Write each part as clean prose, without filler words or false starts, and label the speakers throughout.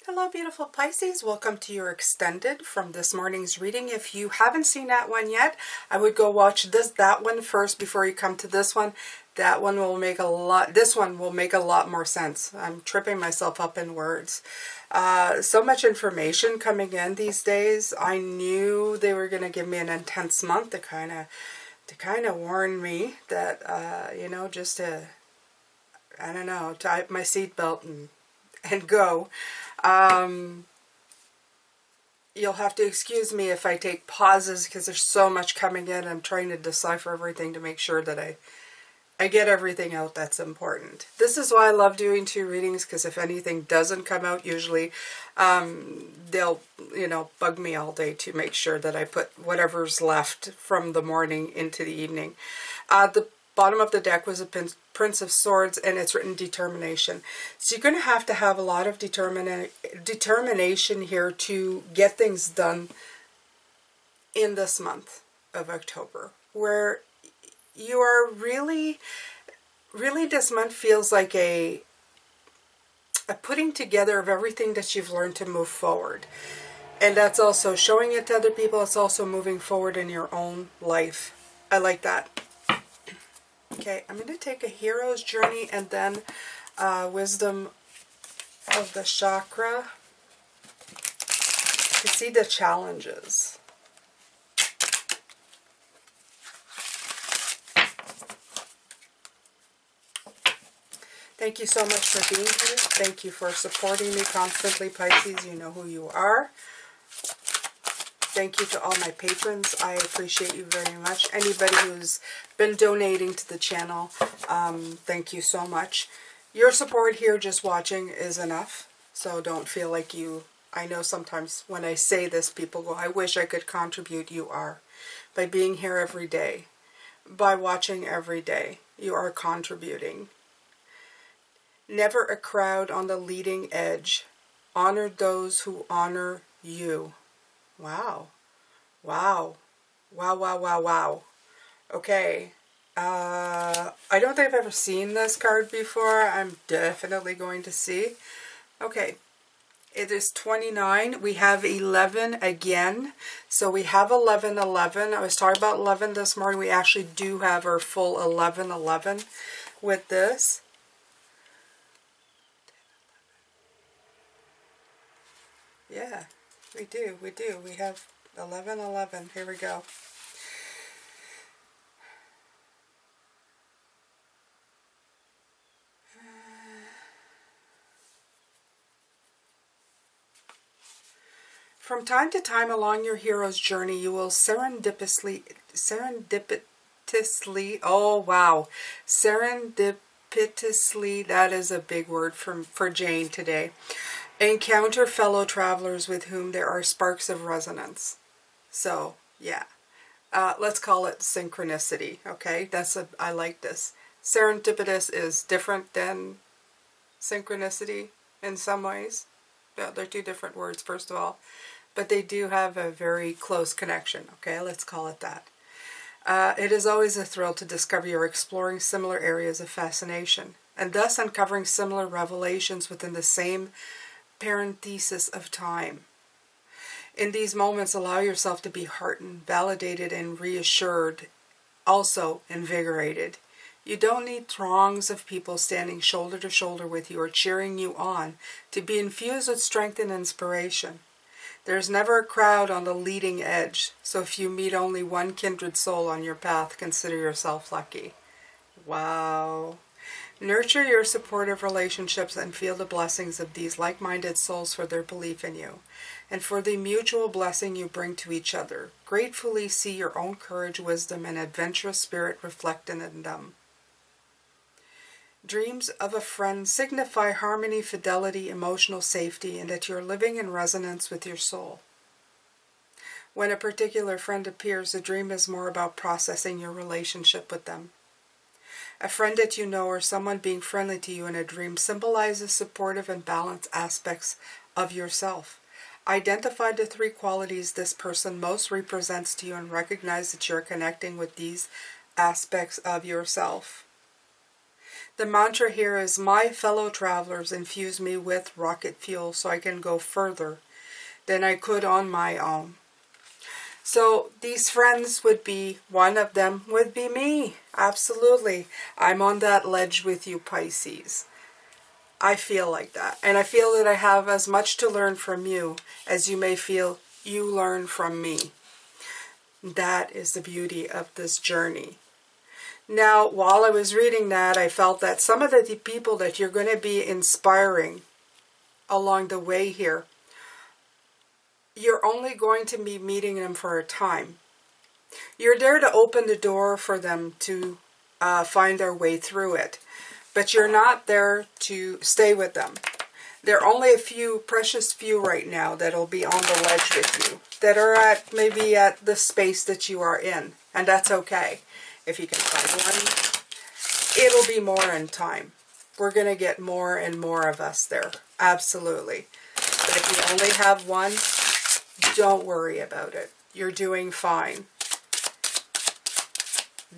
Speaker 1: Hello beautiful Pisces, welcome to your extended from this morning's reading. If you haven't seen that one yet, I would go watch that one first before you come to this one. That one will make this one will make a lot more sense. I'm tripping myself up in words. So much information coming in these days. I knew they were going to give me an intense month to kind of warn me that, you know, just to, I don't know, tie my seatbelt and go. You'll have to excuse me if I take pauses because there's so much coming in. I'm trying to decipher everything to make sure that I get everything out that's important. This is why I love doing 2 readings, because if anything doesn't come out, usually they'll, you know, bug me all day to make sure that I put whatever's left from the morning into the evening. The bottom of the deck was a Prince of Swords, and it's written determination. So you're going to have a lot of determination here to get things done in this month of October, where you are really this month feels like a putting together of everything that you've learned to move forward. And that's also showing it to other people. It's also moving forward in your own life. I like that. Okay, I'm going to take a hero's journey and then wisdom of the chakra to see the challenges. Thank you so much for being here. Thank you for supporting me constantly, Pisces. You know who you are. Thank you to all my patrons. I appreciate you very much. Anybody who's been donating to the channel, thank you so much. Your support here, just watching, is enough. So don't feel like you... I know sometimes when I say this, people go, I wish I could contribute. You are. By being here every day, by watching every day, you are contributing. Never a crowd on the leading edge. Honor those who honor you. Wow. Wow. Wow, wow, wow, wow. Okay. I don't think I've ever seen this card before. I'm definitely going to see. Okay. It is 29. We have 11 again. So we have 1111. I was talking about 11 this morning. We actually do have our full 1111 with this. Yeah, we do. We have 1111. Here we go. From time to time along your hero's journey, you will serendipitously, oh wow, serendipitously, that is a big word for Jane today, encounter fellow travelers with whom there are sparks of resonance. So, yeah. Let's call it synchronicity, okay? I like this. Serendipitous is different than synchronicity in some ways. Yeah, they're 2 different words, first of all. But they do have a very close connection, okay? Let's call it that. It is always a thrill to discover you're exploring similar areas of fascination, and thus uncovering similar revelations within the same parenthesis of time. In these moments, allow yourself to be heartened, validated, and reassured, also invigorated. You don't need throngs of people standing shoulder to shoulder with you or cheering you on to be infused with strength and inspiration. There's never a crowd on the leading edge, so if you meet only one kindred soul on your path, consider yourself lucky. Wow. Nurture your supportive relationships and feel the blessings of these like-minded souls for their belief in you, and for the mutual blessing you bring to each other. Gratefully see your own courage, wisdom, and adventurous spirit reflected in them. Dreams of a friend signify harmony, fidelity, emotional safety, and that you're living in resonance with your soul. When a particular friend appears, the dream is more about processing your relationship with them. A friend that you know or someone being friendly to you in a dream symbolizes supportive and balanced aspects of yourself. Identify the 3 qualities this person most represents to you and recognize that you're connecting with these aspects of yourself. The mantra here is, my fellow travelers infuse me with rocket fuel so I can go further than I could on my own. So these friends would be, one of them would be me. Absolutely. I'm on that ledge with you, Pisces. I feel like that. And I feel that I have as much to learn from you as you may feel you learn from me. That is the beauty of this journey. Now, while I was reading that, I felt that some of the people that you're going to be inspiring along the way here, you're only going to be meeting them for a time. You're there to open the door for them to find their way through it. But you're not there to stay with them. There are only a few, precious few right now that'll be on the ledge with you, that are at maybe at the space that you are in. And that's okay. If you can find one, it'll be more in time. We're going to get more and more of us there. Absolutely. But if you only have one, don't worry about it. You're doing fine.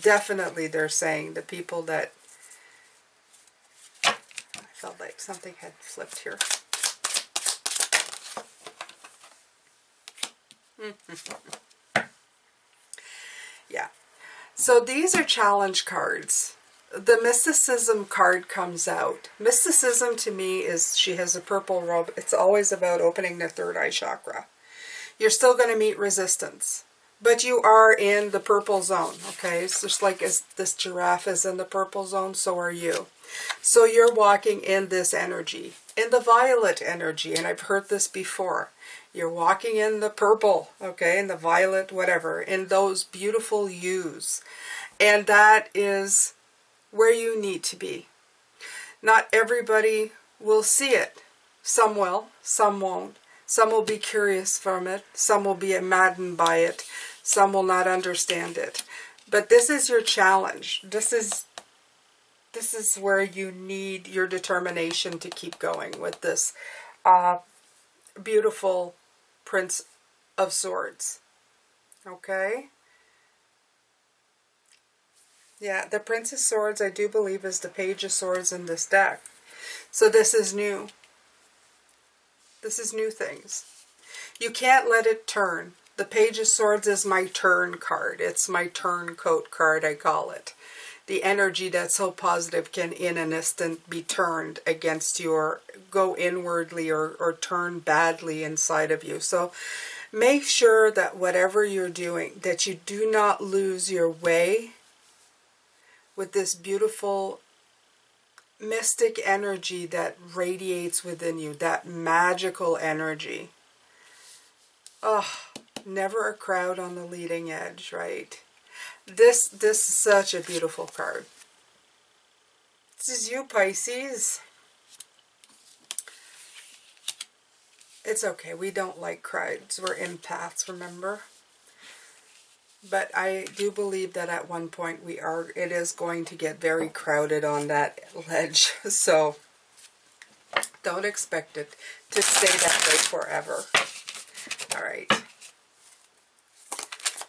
Speaker 1: Definitely they're saying the people that... I felt like something had flipped here. Yeah. So these are challenge cards. The Mysticism card comes out. Mysticism to me is, she has a purple robe. It's always about opening the third eye chakra. You're still going to meet resistance. But you are in the purple zone, okay? It's just like as this giraffe is in the purple zone, so are you. So you're walking in this energy, in the violet energy, and I've heard this before. You're walking in the purple, okay, in the violet, whatever, in those beautiful hues. And that is where you need to be. Not everybody will see it. Some will, some won't. Some will be curious from it. Some will be maddened by it. Some will not understand it. But this is your challenge. This is where you need your determination to keep going with this beautiful Prince of Swords. Okay? Yeah, the Prince of Swords, I do believe, is the Page of Swords in this deck. So this is new. This is new things. You can't let it turn. The Page of Swords is my turn card. It's my turncoat card, I call it. The energy that's so positive can in an instant be turned against you, or go inwardly, or turn badly inside of you. So make sure that whatever you're doing, that you do not lose your way with this beautiful mystic energy that radiates within you, that magical energy. Oh, never a crowd on the leading edge, right? This is such a beautiful card. This is you, Pisces. It's okay. We don't like crowds. We're empaths, remember? But I do believe that at one point it is going to get very crowded on that ledge. So don't expect it to stay that way forever. All right.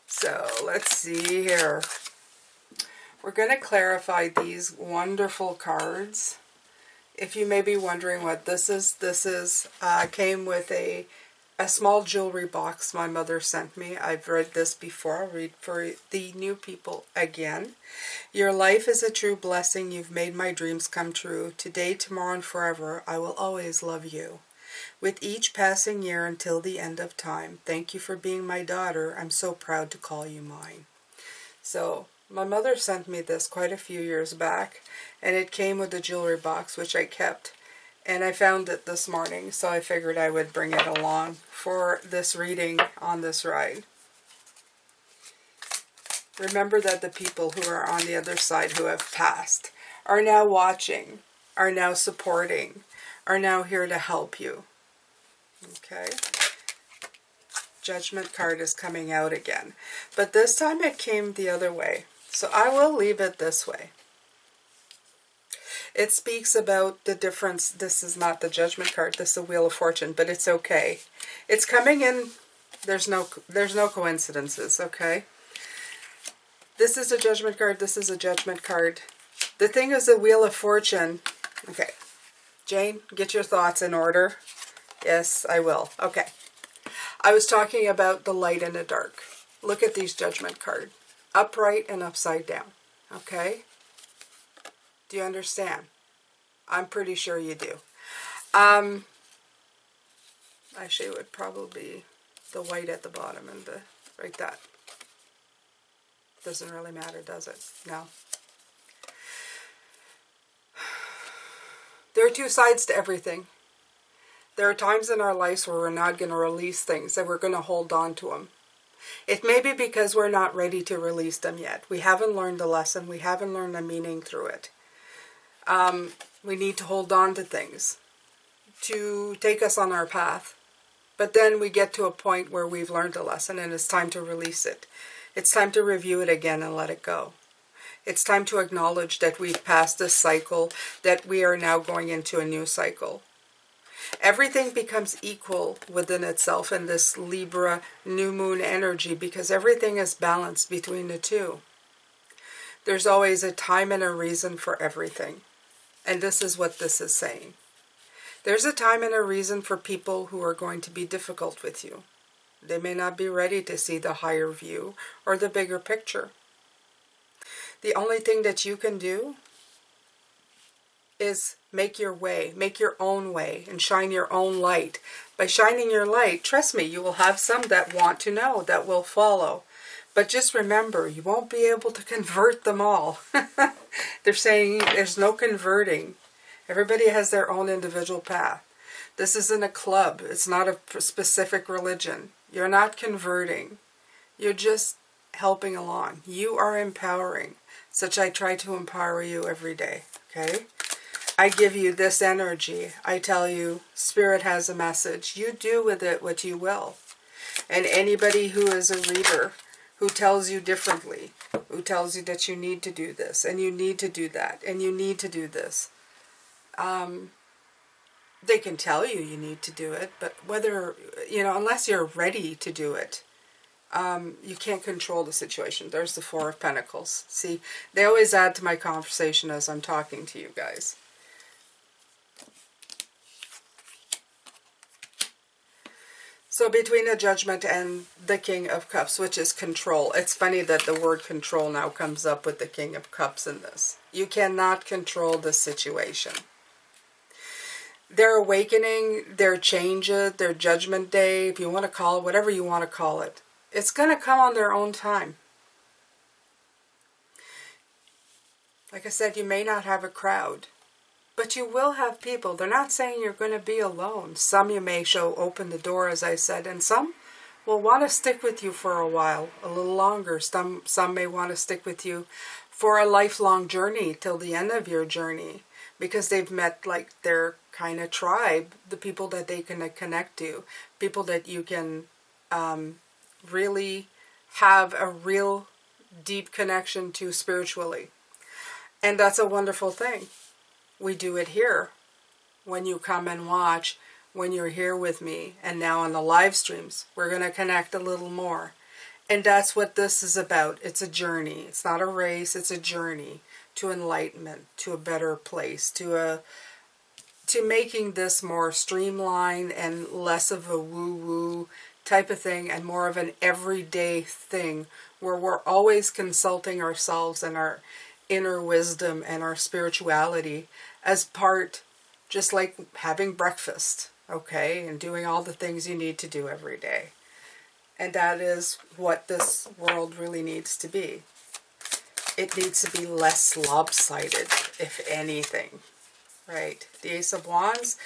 Speaker 1: So let's see here. We're going to clarify these wonderful cards. If you may be wondering what this is came with a small jewelry box my mother sent me. I've read this before. I'll read for the new people again. Your life is a true blessing. You've made my dreams come true. Today, tomorrow, and forever, I will always love you. With each passing year until the end of time, thank you for being my daughter. I'm so proud to call you mine. So, my mother sent me this quite a few years back, and it came with a jewelry box, which I kept. And I found it this morning, so I figured I would bring it along for this reading on this ride. Remember that the people who are on the other side who have passed are now watching, are now supporting, are now here to help you. Okay? Judgment card is coming out again. But this time it came the other way. So I will leave it this way. It speaks about the difference. This is not the Judgment card. This is the Wheel of Fortune, but it's okay. It's coming in. There's no coincidences, okay? This is a Judgment card. This is a Judgment card. The thing is the Wheel of Fortune. Okay. Jane, get your thoughts in order. Yes, I will. Okay. I was talking about the light and the dark. Look at these Judgment cards. Upright and upside down. Okay? Do you understand? I'm pretty sure you do. Actually, it would probably be the white at the bottom and the like that. Doesn't really matter, does it? No. There are two sides to everything. There are times in our lives where we're not going to release things, that we're going to hold on to them. It may be because we're not ready to release them yet. We haven't learned the lesson. We haven't learned the meaning through it. We need to hold on to things to take us on our path. But then we get to a point where we've learned a lesson and it's time to release it. It's time to review it again and let it go. It's time to acknowledge that we've passed this cycle, that we are now going into a new cycle. Everything becomes equal within itself in this Libra new moon energy because everything is balanced between the two. There's always a time and a reason for everything. And this is what this is saying. There's a time and a reason for people who are going to be difficult with you. They may not be ready to see the higher view or the bigger picture. The only thing that you can do is make your way, make your own way, and shine your own light. By shining your light, trust me, you will have some that want to know, that will follow. But just remember, you won't be able to convert them all. They're saying there's no converting. Everybody has their own individual path. This isn't a club. It's not a specific religion. You're not converting. You're just helping along. You are empowering. Such I try to empower you every day. Okay? I give you this energy. I tell you, Spirit has a message. You do with it what you will. And anybody who is a reader, who tells you differently, who tells you that you need to do this, and you need to do that, and you need to do this, they can tell you you need to do it, but whether, unless you're ready to do it, you can't control the situation. There's the Four of Pentacles. See, they always add to my conversation as I'm talking to you guys. So between the Judgment and the King of Cups, which is control. It's funny that the word control now comes up with the King of Cups in this. You cannot control the situation. Their awakening, their changes, their judgment day, if you want to call it, whatever you want to call it, it's going to come on their own time. Like I said, you may not have a crowd, but you will have people. They're not saying you're going to be alone. Some you may show open the door, as I said, and some will want to stick with you for a while, a little longer. Some may want to stick with you for a lifelong journey till the end of your journey, because they've met like their kind of tribe, the people that they can connect to, people that you can really have a real deep connection to spiritually. And that's a wonderful thing. We do it here. When you come and watch, when you're here with me, and now on the live streams, we're going to connect a little more. And that's what this is about. It's a journey. It's not a race. It's a journey to enlightenment, to a better place, to making this more streamlined and less of a woo-woo type of thing and more of an everyday thing where we're always consulting ourselves and our inner wisdom and our spirituality as part, just like having breakfast, okay, and doing all the things you need to do every day. And that is what this world really needs to be. It needs to be less lopsided, if anything, right? The Ace of Wands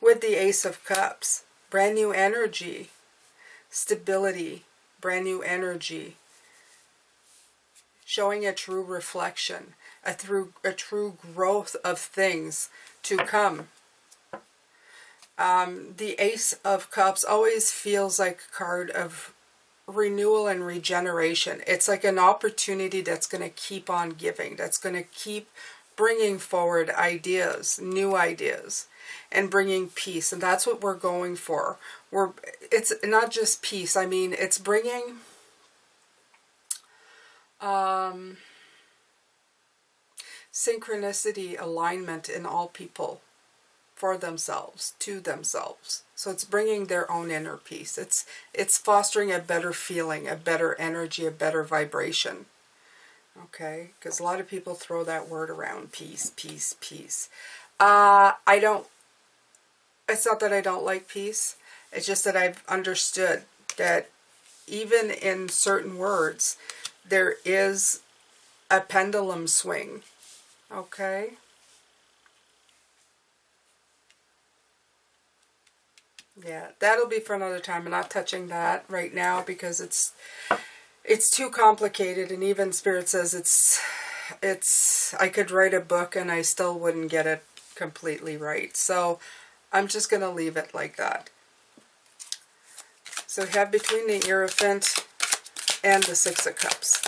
Speaker 1: with the Ace of Cups. Brand new energy, stability, brand new energy. Showing a true reflection, a true growth of things to come. The Ace of Cups always feels like a card of renewal and regeneration. It's like an opportunity that's going to keep on giving, that's going to keep bringing forward ideas, new ideas, and bringing peace. And that's what we're going for. It's not just peace. I mean, it's bringing synchronicity, alignment in all people, for themselves, to themselves. So it's bringing their own inner peace. It's fostering a better feeling, a better energy, a better vibration. Okay? Because a lot of people throw that word around, peace, peace, peace. It's not that I don't like peace. It's just that I've understood that even in certain words, there is a pendulum swing. Okay? Yeah, that'll be for another time. I'm not touching that right now because it's too complicated, and even Spirit says it's I could write a book and I still wouldn't get it completely right. So I'm just going to leave it like that. So we have between the Hierophant and the Six of Cups,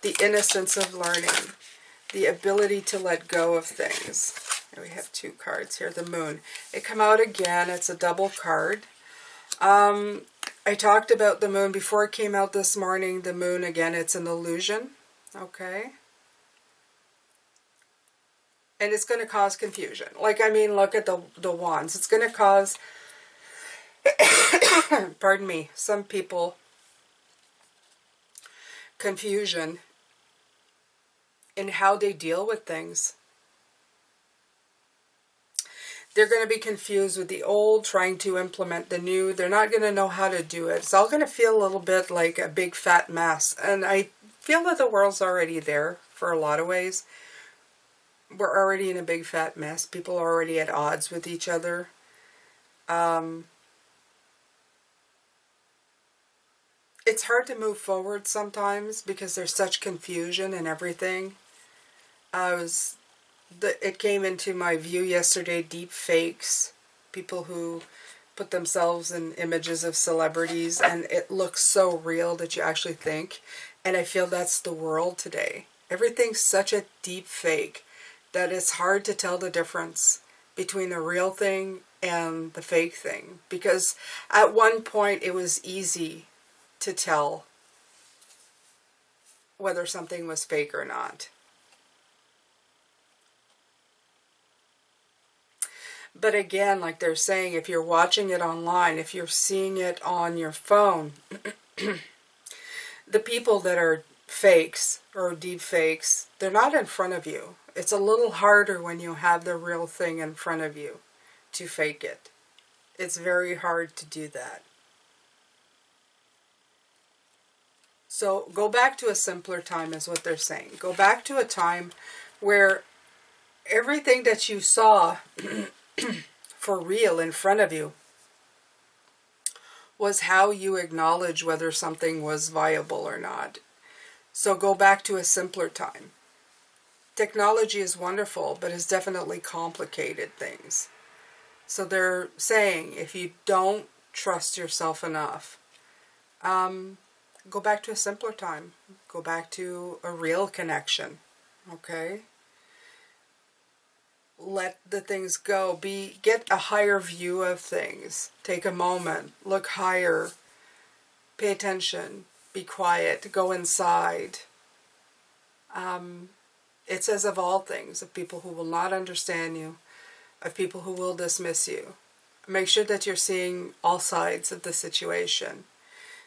Speaker 1: the innocence of learning, the ability to let go of things. And we have two cards here, the Moon. It come out again. It's a double card. I talked about the Moon before it came out this morning. The Moon, again, it's an illusion. Okay? And it's going to cause confusion. Like, I mean, look at the Wands. It's going to cause, pardon me, some people confusion in how they deal with things. They're going to be confused with the old, trying to implement the new. They're not going to know how to do it. It's all going to feel a little bit like a big fat mess. And I feel that the world's already there for a lot of ways. We're already in a big fat mess. People are already at odds with each other. It's hard to move forward sometimes because there's such confusion and everything. It came into my view yesterday, deep fakes, people who put themselves in images of celebrities, and it looks so real that you actually think. And I feel that's the world today. Everything's such a deep fake that it's hard to tell the difference between the real thing and the fake thing. Because at one point it was easy to tell whether something was fake or not. But again, like they're saying, if you're watching it online, if you're seeing it on your phone, the people that are fakes or deep fakes, they're not in front of you. It's a little harder when you have the real thing in front of you to fake it. It's very hard to do that. So go back to a simpler time is what they're saying. Go back to a time where everything that you saw for real in front of you was how you acknowledge whether something was viable or not. So go back to a simpler time. Technology is wonderful, but it's definitely complicated things. So they're saying if you don't trust yourself enough, go back to a simpler time. Go back to a real connection. Okay? Let the things go. Get a higher view of things. Take a moment. Look higher. Pay attention. Be quiet. Go inside. It says of all things, of people who will not understand you, of people who will dismiss you. Make sure that you're seeing all sides of the situation.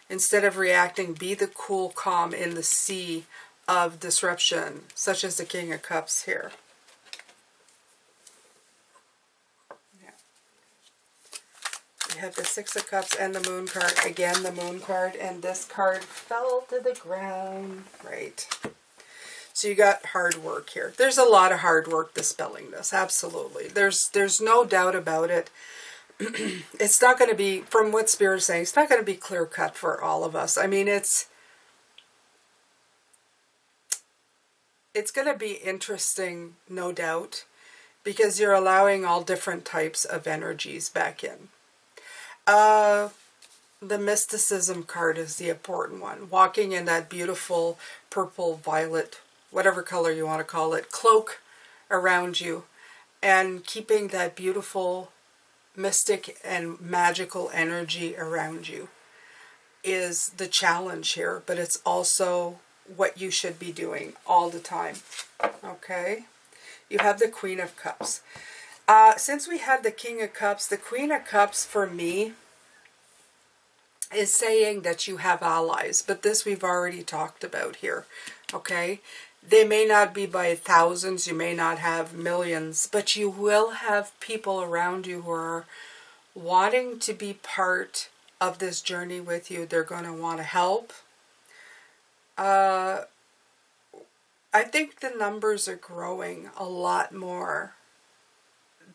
Speaker 1: Instead of reacting, be the cool calm in the sea of disruption, such as the King of Cups here. We have the Six of Cups and the Moon card. Again, the Moon card, and this card fell to the ground. Right. So you got hard work here. There's a lot of hard work dispelling this. Absolutely. There's no doubt about it. It's not going to be, from what Spirit is saying, it's not going to be clear cut for all of us. I mean, it's going to be interesting, no doubt, because you're allowing all different types of energies back in. The Mysticism card is the important one. Walking in that beautiful purple, violet, whatever color you want to call it, cloak around you, and keeping that beautiful mystic and magical energy around you is the challenge here, but it's also what you should be doing all the time. Okay? You have the Queen of Cups. Since we had the King of Cups, the Queen of Cups for me is saying that you have allies, but this we've already talked about here, okay? They may not be by thousands, you may not have millions, but you will have people around you who are wanting to be part of this journey with you. They're going to want to help. I think the numbers are growing a lot more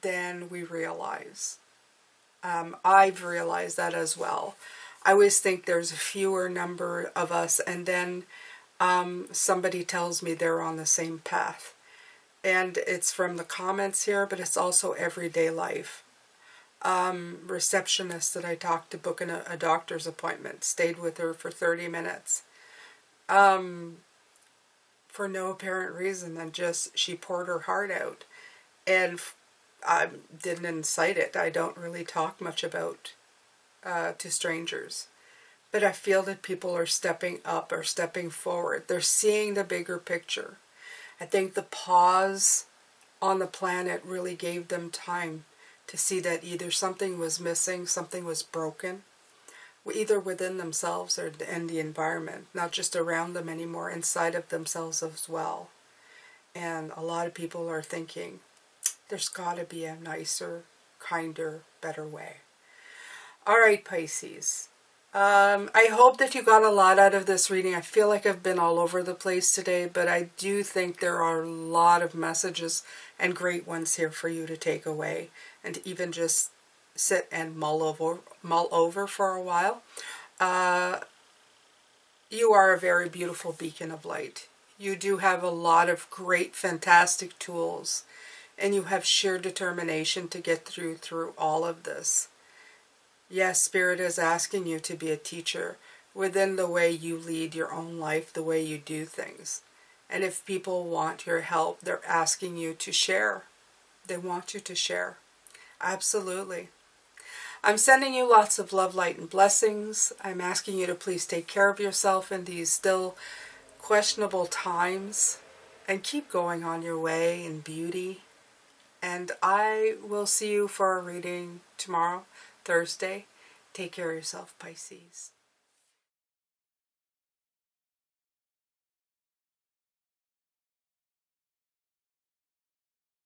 Speaker 1: than we realize. I've realized that as well. I always think there's a fewer number of us, and then somebody tells me they're on the same path. And it's from the comments here, but it's also everyday life. Receptionist that I talked to booking a doctor's appointment, stayed with her for 30 minutes. For no apparent reason than just she poured her heart out. And I didn't incite it. I don't really talk much about to strangers. But I feel that people are stepping up or stepping forward. They're seeing the bigger picture. I think the pause on the planet really gave them time to see that either something was missing, something was broken, either within themselves or in the environment, not just around them anymore, inside of themselves as well. And a lot of people are thinking, there's got to be a nicer, kinder, better way. All right, Pisces. I hope that you got a lot out of this reading. I feel like I've been all over the place today, but I do think there are a lot of messages and great ones here for you to take away and to even just sit and mull over for a while. You are a very beautiful beacon of light. You do have a lot of great, fantastic tools, and you have sheer determination to get through all of this. Yes, Spirit is asking you to be a teacher within the way you lead your own life, the way you do things. And if people want your help, they're asking you to share. They want you to share. Absolutely. I'm sending you lots of love, light, and blessings. I'm asking you to please take care of yourself in these still questionable times and keep going on your way in beauty. And I will see you for a reading tomorrow, Thursday. Take care of yourself, Pisces.